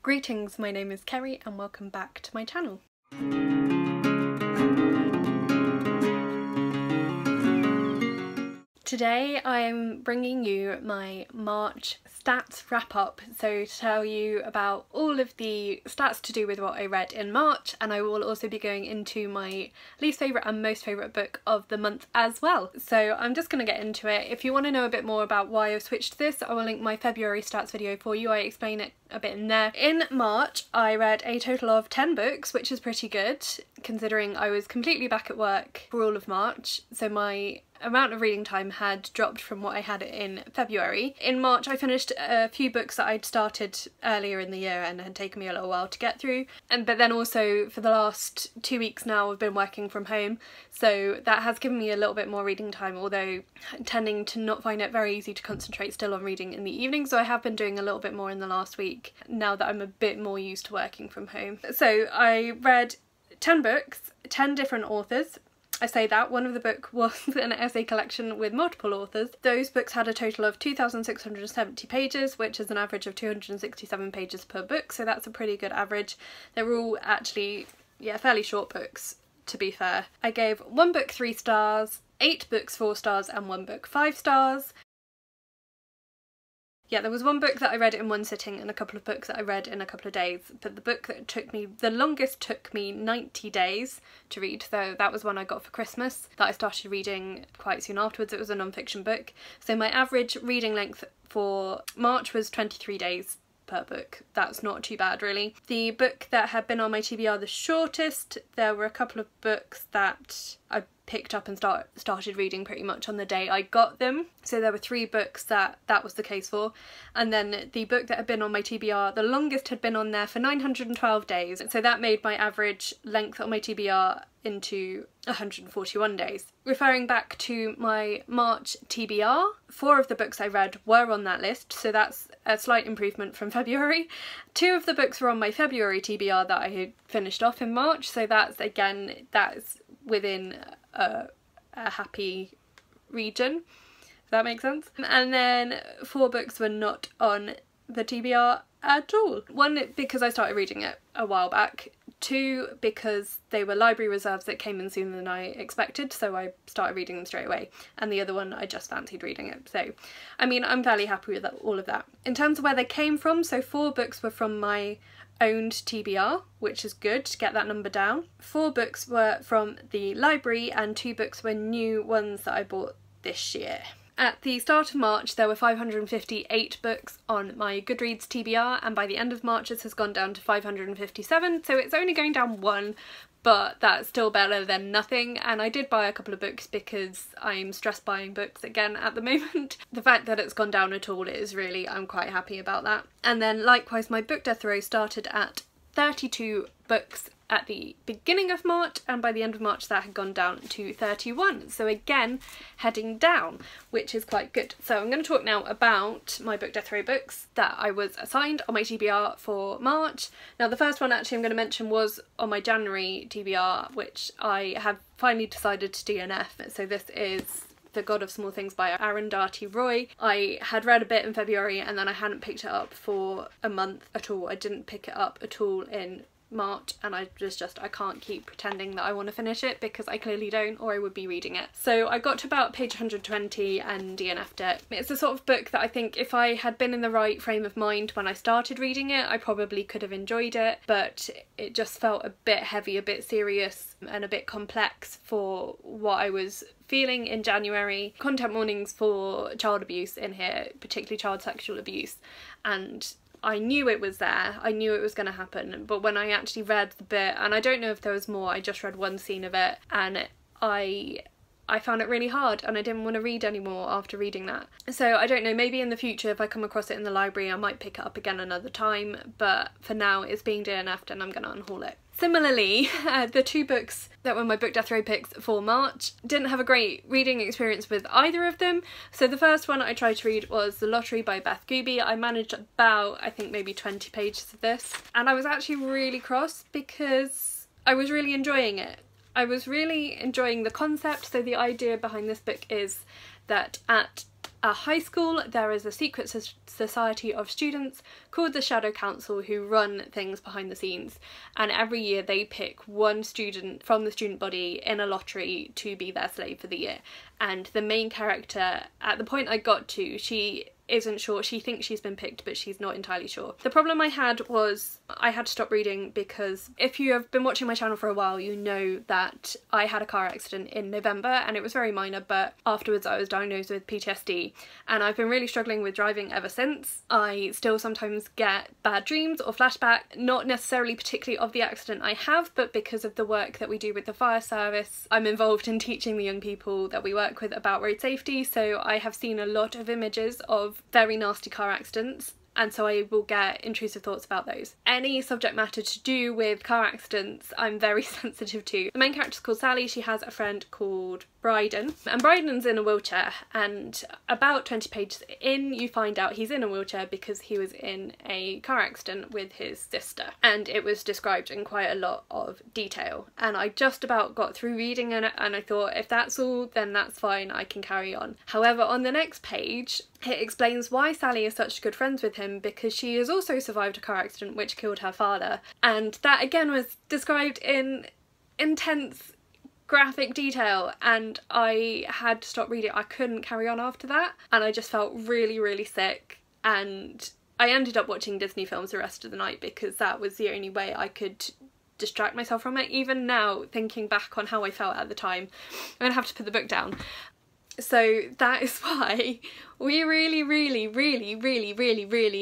Greetings, my name is Kerry and welcome back to my channel. Today I'm bringing you my March stats wrap up, so to tell you about all of the stats to do with what I read in March, and I will also be going into my least favourite and most favourite book of the month as well. So I'm just going to get into it. If you want to know a bit more about why I've switched to this, I will link my February stats video for you. I explain it a bit in there. In March I read a total of 10 books, which is pretty good considering I was completely back at work for all of March, so my amount of reading time had dropped from what I had in February. In March I finished a few books that I'd started earlier in the year and had taken me a little while to get through, but then also for the last 2 weeks now I've been working from home, so that has given me a little bit more reading time, although tending to not find it very easy to concentrate still on reading in the evening, so I have been doing a little bit more in the last week now that I'm a bit more used to working from home. So I read 10 books, 10 different authors. I say that one of the book was an essay collection with multiple authors. Those books had a total of 2,670 pages, which is an average of 267 pages per book, so that's a pretty good average. They were all actually, fairly short books, to be fair. I gave one book 3 stars, 8 books 4 stars, and one book 5 stars. Yeah, there was one book that I read in one sitting and a couple of books that I read in a couple of days, but the book that took me the longest took me 90 days to read, so that was one I got for Christmas that I started reading quite soon afterwards. It was a non-fiction book, so my average reading length for March was 23 days per book. That's not too bad really. The book that had been on my TBR the shortest, there were a couple of books that I picked up and started reading pretty much on the day I got them, so there were 3 books that was the case for, and then the book that had been on my TBR the longest had been on there for 912 days, so that made my average length on my TBR into 141 days. Referring back to my March TBR, 4 of the books I read were on that list, so that's a slight improvement from February. 2 of the books were on my February TBR that I had finished off in March, so that's within a happy region, if that makes sense. And then 4 books were not on the TBR at all. 1 because I started reading it a while back, 2 because they were library reserves that came in sooner than I expected, so I started reading them straight away, and the other one I just fancied reading it. So I mean, I'm fairly happy with all of that. In terms of where they came from, so 4 books were from my owned TBR, which is good to get that number down. 4 books were from the library and 2 books were new ones that I bought this year. At the start of March there were 558 books on my Goodreads TBR, and by the end of March this has gone down to 557, so it's only going down 1, but that's still better than nothing. And I did buy a couple of books because I'm stress buying books again at the moment. The fact that it's gone down at all is really, I'm quite happy about that. And then likewise my book death row started at 32 books at the beginning of March, and by the end of March that had gone down to 31, so again heading down, which is quite good. So I'm going to talk now about my book death row books that I was assigned on my TBR for March. Now the first one actually I'm going to mention was on my January TBR, which I have finally decided to DNF. So this is The God of Small Things by Arundhati Roy. I had read a bit in February and then I hadn't picked it up for a month at all. I didn't pick it up at all in March, and I can't keep pretending that I want to finish it because I clearly don't, or I would be reading it. So I got to about page 120 and DNF'd it. It's the sort of book that I think if I had been in the right frame of mind when I started reading it, I probably could have enjoyed it, but it just felt a bit heavy, a bit serious and a bit complex for what I was feeling in January. Content warnings for child abuse in here, particularly child sexual abuse, and I knew it was there, I knew it was going to happen, but when I actually read the bit, and I don't know if there was more, I just read one scene of it, and I found it really hard and I didn't want to read anymore after reading that. So I don't know, maybe in the future if I come across it in the library I might pick it up again another time, but for now it's being DNF'd and I'm going to unhaul it. Similarly, the 2 books that were my book death row picks for March didn't have a great reading experience with either of them. So the first one I tried to read was The Lottery by Beth Goobie. I managed about, I think maybe 20 pages of this, and I was actually really cross because I was really enjoying it. I was really enjoying the concept. So the idea behind this book is that at a high school there is a secret society of students called the Shadow Council who run things behind the scenes, and every year they pick one student from the student body in a lottery to be their slave for the year. And the main character, at the point I got to, she isn't sure. She thinks she's been picked, but she's not entirely sure. The problem I had was I had to stop reading because if you have been watching my channel for a while, you know that I had a car accident in November, and it was very minor, but afterwards I was diagnosed with PTSD, and I've been really struggling with driving ever since. I still sometimes get bad dreams or flashback, not necessarily particularly of the accident I have, but because of the work that we do with the fire service. I'm involved in teaching the young people that we work with about road safety, so I have seen a lot of images of very nasty car accidents, and so I will get intrusive thoughts about those. Any subject matter to do with car accidents I'm very sensitive to. The main character's called Sally. She has a friend called Bryden, and Bryden's in a wheelchair, and about 20 pages in you find out he's in a wheelchair because he was in a car accident with his sister, and it was described in quite a lot of detail, and I just about got through reading it and I thought if that's all then that's fine, I can carry on. However, on the next page it explains why Sally is such good friends with him, because she has also survived a car accident which killed her father, and that again was described in intense graphic detail, and I had to stop reading. I couldn't carry on after that, and I just felt really sick, and I ended up watching Disney films the rest of the night because that was the only way I could distract myself from it. Even now, thinking back on how I felt at the time, I'm gonna have to put the book down. So that is why we really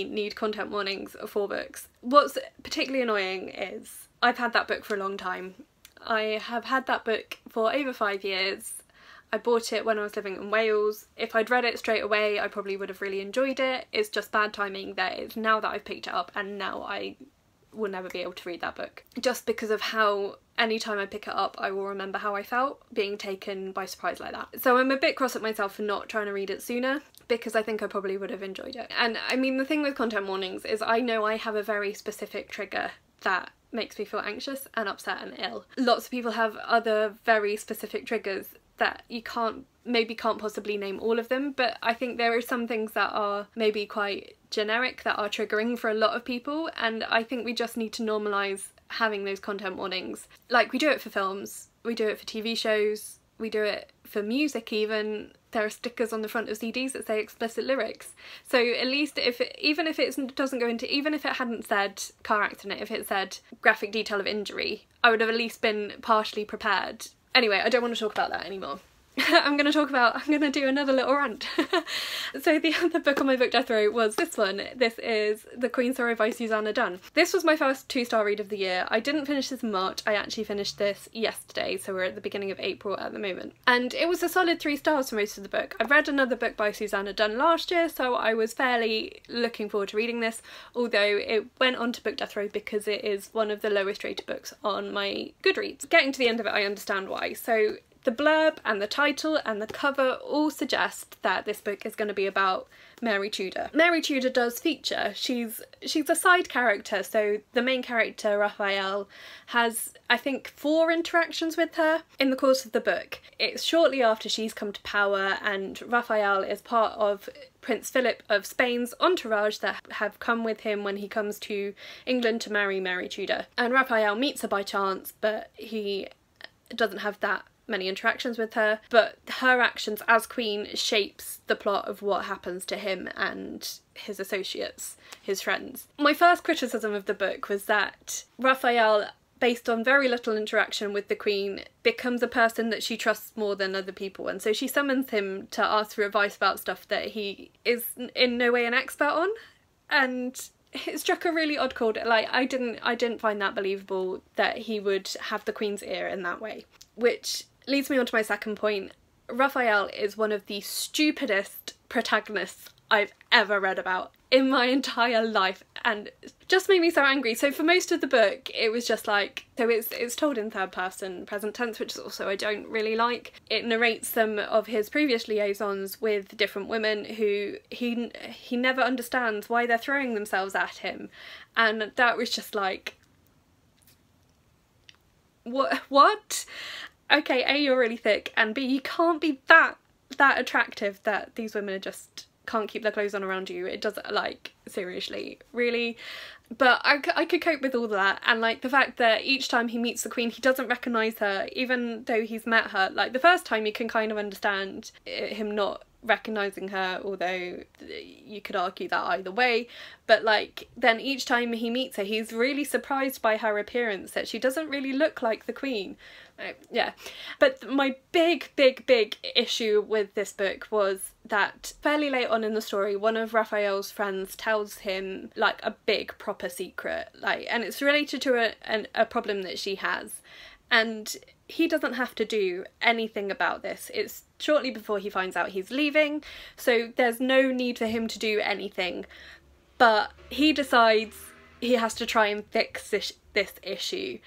need content warnings for books. What's particularly annoying is I've had that book for a long time. I have had that book for over 5 years. I bought it when I was living in Wales. If I'd read it straight away I probably would have really enjoyed it. It's just bad timing that it's now that I've picked it up and now I will never be able to read that book. Just because of how anytime I pick it up I will remember how I felt being taken by surprise like that. So I'm a bit cross at myself for not trying to read it sooner, because I think I probably would have enjoyed it. And I mean, the thing with content warnings is I know I have a very specific trigger that makes me feel anxious and upset and ill. Lots of people have other very specific triggers that you can't possibly name all of them, but I think there are some things that are maybe quite generic that are triggering for a lot of people, and I think we just need to normalise having those content warnings. Like, we do it for films, we do it for TV shows, we do it for music even. There are stickers on the front of CDs that say explicit lyrics. So at least even if it doesn't go into, even if it hadn't said car accident, if it said graphic detail of injury, I would have at least been partially prepared. Anyway, I don't want to talk about that anymore. I'm going to do another little rant. So the other book on my book death row was this one. This is The Queen's Sorrow by Suzannah Dunn. This was my first 2-star read of the year. I didn't finish this in March, I actually finished this yesterday, so we're at the beginning of April at the moment. And it was a solid 3 stars for most of the book. I've read another book by Suzannah Dunn last year, so I was fairly looking forward to reading this, although it went on to book death row because it is one of the lowest rated books on my Goodreads. Getting to the end of it I understand why. So the blurb and the title and the cover all suggest that this book is going to be about Mary Tudor. Mary Tudor does feature. She's a side character, so the main character, Raphael, has I think 4 interactions with her in the course of the book. It's shortly after she's come to power, and Raphael is part of Prince Philip of Spain's entourage that have come with him when he comes to England to marry Mary Tudor. And Raphael meets her by chance, but he doesn't have that many interactions with her, but her actions as queen shapes the plot of what happens to him and his associates, his friends. My first criticism of the book was that Raphael, based on very little interaction with the queen, becomes a person that she trusts more than other people, and so she summons him to ask for advice about stuff that he is in no way an expert on, and it struck a really odd chord. Like, I didn't find that believable that he would have the queen's ear in that way. Which leads me on to my second point. Raphael is one of the stupidest protagonists I've ever read about in my entire life, and just made me so angry. So for most of the book it was just like, so it's told in third person present tense, which is also I don't really like. It narrates some of his previous liaisons with different women who he never understands why they're throwing themselves at him, and that was just like, what? Okay, A, you're really thick, and B, you can't be that that attractive that these women are just can't keep their clothes on around you. It doesn't, like, seriously, really. But I could cope with all that, and like the fact that each time he meets the Queen he doesn't recognise her, even though he's met her. Like the first time you can kind of understand him not recognising her, although you could argue that either way, but like then each time he meets her he's really surprised by her appearance, that she doesn't really look like the Queen. Yeah, but my big issue with this book was that fairly late on in the story one of Raphael's friends tells him like a big proper secret, like, and it's related to a problem that she has, and he doesn't have to do anything about this. It's shortly before he finds out he's leaving, so there's no need for him to do anything, but he decides he has to try and fix this issue.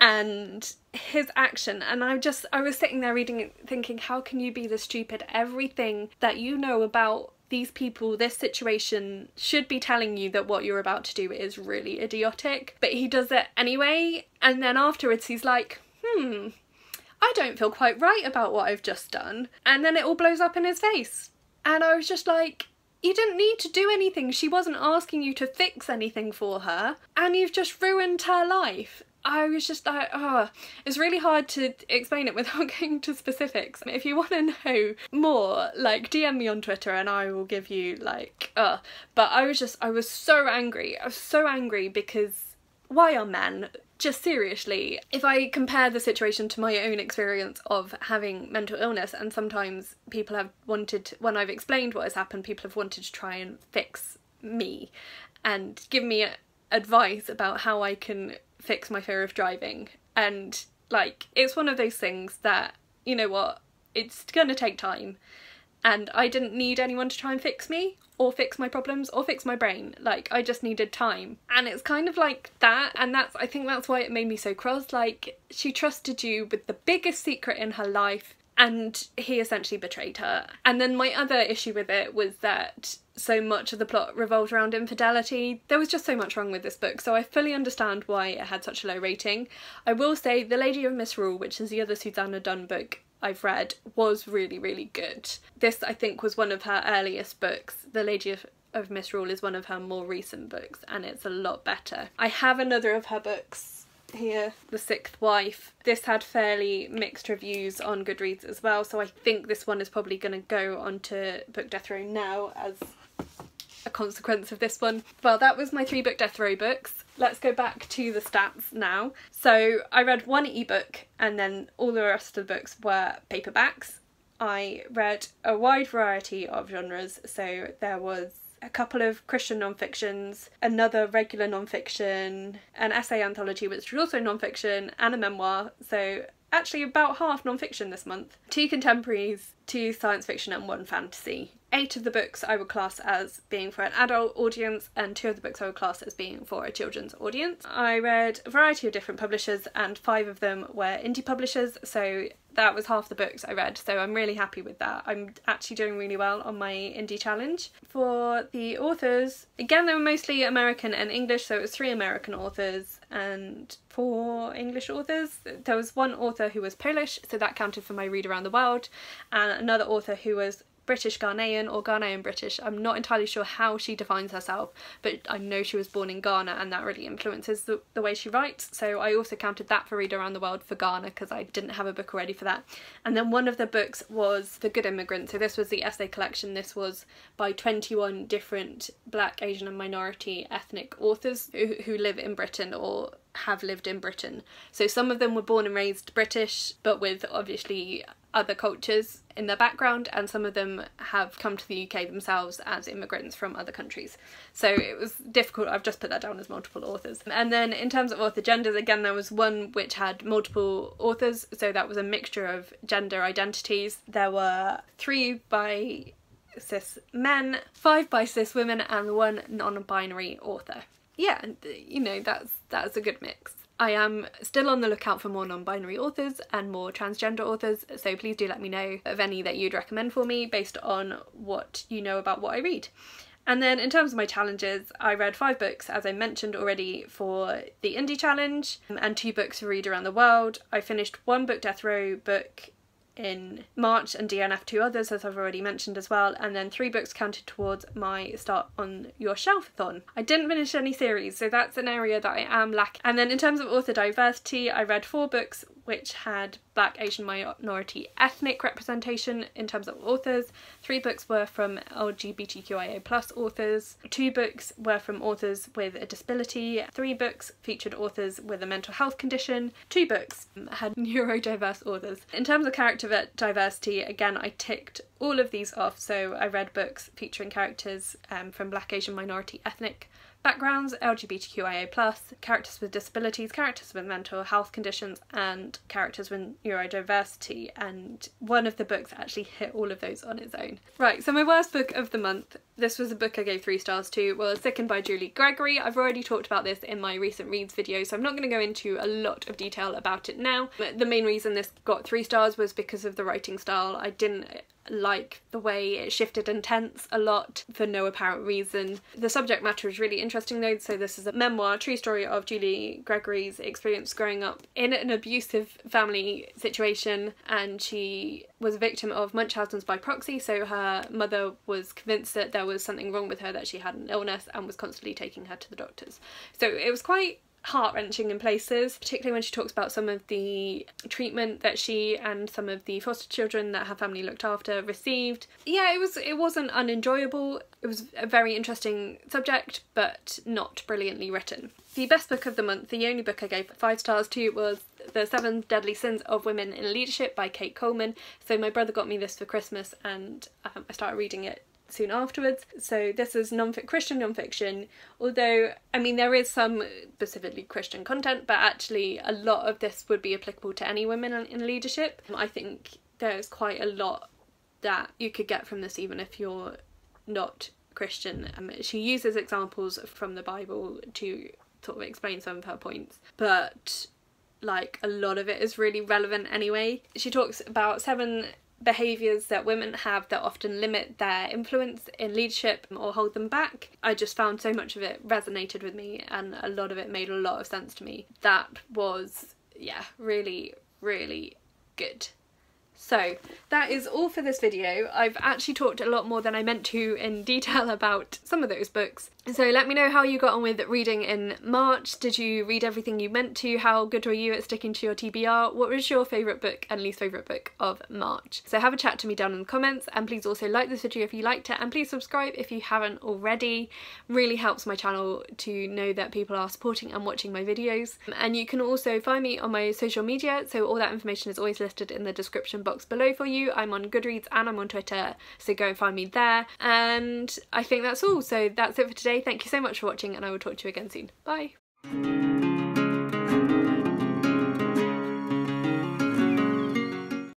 And his action, and I was sitting there reading it thinking, how can you be this stupid? Everything that you know about these people, this situation, should be telling you that what you're about to do is really idiotic, but he does it anyway, and then afterwards he's like, I don't feel quite right about what I've just done, and then it all blows up in his face. And I was just like, you didn't need to do anything. She wasn't asking you to fix anything for her, and you've just ruined her life. I was just like, it's really hard to explain it without going to specifics. If you want to know more, like, DM me on Twitter and I will give you, like, but I was so angry. I was so angry because why are men? Just seriously, if I compare the situation to my own experience of having mental illness, and sometimes people have wanted, when I've explained what has happened, people have wanted to try and fix me and give me advice about how I can fix my fear of driving, and like it's one of those things that, you know what, it's gonna take time, and I didn't need anyone to try and fix me or fix my problems or fix my brain. Like, I just needed time, and it's kind of like that, and I think that's why it made me so cross. Like, she trusted you with the biggest secret in her life and he essentially betrayed her. And then my other issue with it was that so much of the plot revolved around infidelity. There was just so much wrong with this book, so I fully understand why it had such a low rating. I will say The Lady of Misrule, which is the other Suzannah Dunn book I've read, was really good. This, I think, was one of her earliest books. The Lady of Misrule is one of her more recent books, and it's a lot better. I have another of her books here, The Sixth Wife. This had fairly mixed reviews on Goodreads as well, so I think this one is probably going to go onto Book Death Row now as a consequence of this one. Well, that was my 3 Book Death Row books. Let's go back to the stats now. So I read 1 ebook and then all the rest of the books were paperbacks. I read a wide variety of genres, so there was a couple of Christian non-fictions, another regular non-fiction, an essay anthology which was also non-fiction, and a memoir, so actually about half non-fiction this month. 2 contemporaries, 2 science fiction and 1 fantasy. 8 of the books I would class as being for an adult audience, and 2 of the books I would class as being for a children's audience. I read a variety of different publishers and 5 of them were indie publishers, so that was half the books I read, so I'm really happy with that. I'm actually doing really well on my indie challenge. For the authors, again they were mostly American and English, so it was 3 American authors and 4 English authors. There was 1 author who was Polish, so that counted for my Read Around the World, and another author who was British Ghanaian or Ghanaian British. I'm not entirely sure how she defines herself, but I know she was born in Ghana and that really influences the way she writes, so I also counted that for Read Around the World for Ghana because I didn't have a book already for that. And then one of the books was The Good Immigrant, so this was the essay collection. This was by 21 different Black, Asian and minority ethnic authors who live in Britain or have lived in Britain. So some of them were born and raised British but with obviously other cultures in their background, and some of them have come to the UK themselves as immigrants from other countries. So it was difficult. I've just put that down as multiple authors. And then in terms of author genders, again there was 1 which had multiple authors, so that was a mixture of gender identities. There were 3 by cis men, 5 by cis women and 1 non-binary author. Yeah, and you know, that's a good mix. I am still on the lookout for more non-binary authors and more transgender authors, so please do let me know of any that you'd recommend for me based on what you know about what I read. And then in terms of my challenges, I read 5 books, as I mentioned already, for the Indie Challenge, and 2 books for Read Around the World. I finished 1 Book Death Row book in March and DNF 2 others, as I've already mentioned as well, and then 3 books counted towards my Start on Your Shelf-a-thon. I didn't finish any series, so that's an area that I am lacking. And then in terms of author diversity, I read 4 books which had Black, Asian, minority, ethnic representation in terms of authors. 3 books were from LGBTQIA+ authors. 2 books were from authors with a disability. 3 books featured authors with a mental health condition. 2 books had neurodiverse authors. In terms of character diversity, again, I ticked all of these off. So I read books featuring characters from Black, Asian, minority, ethnic backgrounds, LGBTQIA+, characters with disabilities, characters with mental health conditions, and characters with neurodiversity, and one of the books actually hit all of those on its own. Right, so my worst book of the month, this was a book I gave 3 stars to, was Sickened by Julie Gregory. I've already talked about this in my recent reads video, so I'm not going to go into a lot of detail about it now. The main reason this got 3 stars was because of the writing style. I didn't like the way it shifted in tense a lot for no apparent reason. The subject matter is really interesting though. So this is a memoir, true story of Julie Gregory's experience growing up in an abusive family situation, and she was a victim of Munchausen's by proxy. So her mother was convinced that there was something wrong with her, that she had an illness, and was constantly taking her to the doctors. So it was quite heart-wrenching in places, particularly when she talks about some of the treatment that she and some of the foster children that her family looked after received. Yeah, it wasn't unenjoyable. It was a very interesting subject, but not brilliantly written. The best book of the month, the only book I gave 5 stars to, was The 7 Deadly Sins of Women in Leadership by Kate Coleman. So my brother got me this for Christmas, and I started reading it soon afterwards. So this is Christian non-fiction, although I mean there is some specifically Christian content, but actually a lot of this would be applicable to any women in leadership. I think there's quite a lot that you could get from this even if you're not Christian. She uses examples from the Bible to sort of explain some of her points, but like a lot of it is really relevant anyway. She talks about 7 behaviours that women have that often limit their influence in leadership or hold them back. I just found so much of it resonated with me, and a lot of it made a lot of sense to me. That was, yeah, really, really good. So that is all for this video. I've actually talked a lot more than I meant to in detail about some of those books. So let me know how you got on with reading in March. Did you read everything you meant to? How good were you at sticking to your TBR? What was your favourite book and least favourite book of March? So have a chat to me down in the comments, and please also like this video if you liked it, and please subscribe if you haven't already. Really helps my channel to know that people are supporting and watching my videos. And you can also find me on my social media, so all that information is always listed in the description box below for you. I'm on Goodreads and I'm on Twitter, so go and find me there. And I think that's all. So that's it for today. Thank you so much for watching, and I will talk to you again soon. Bye!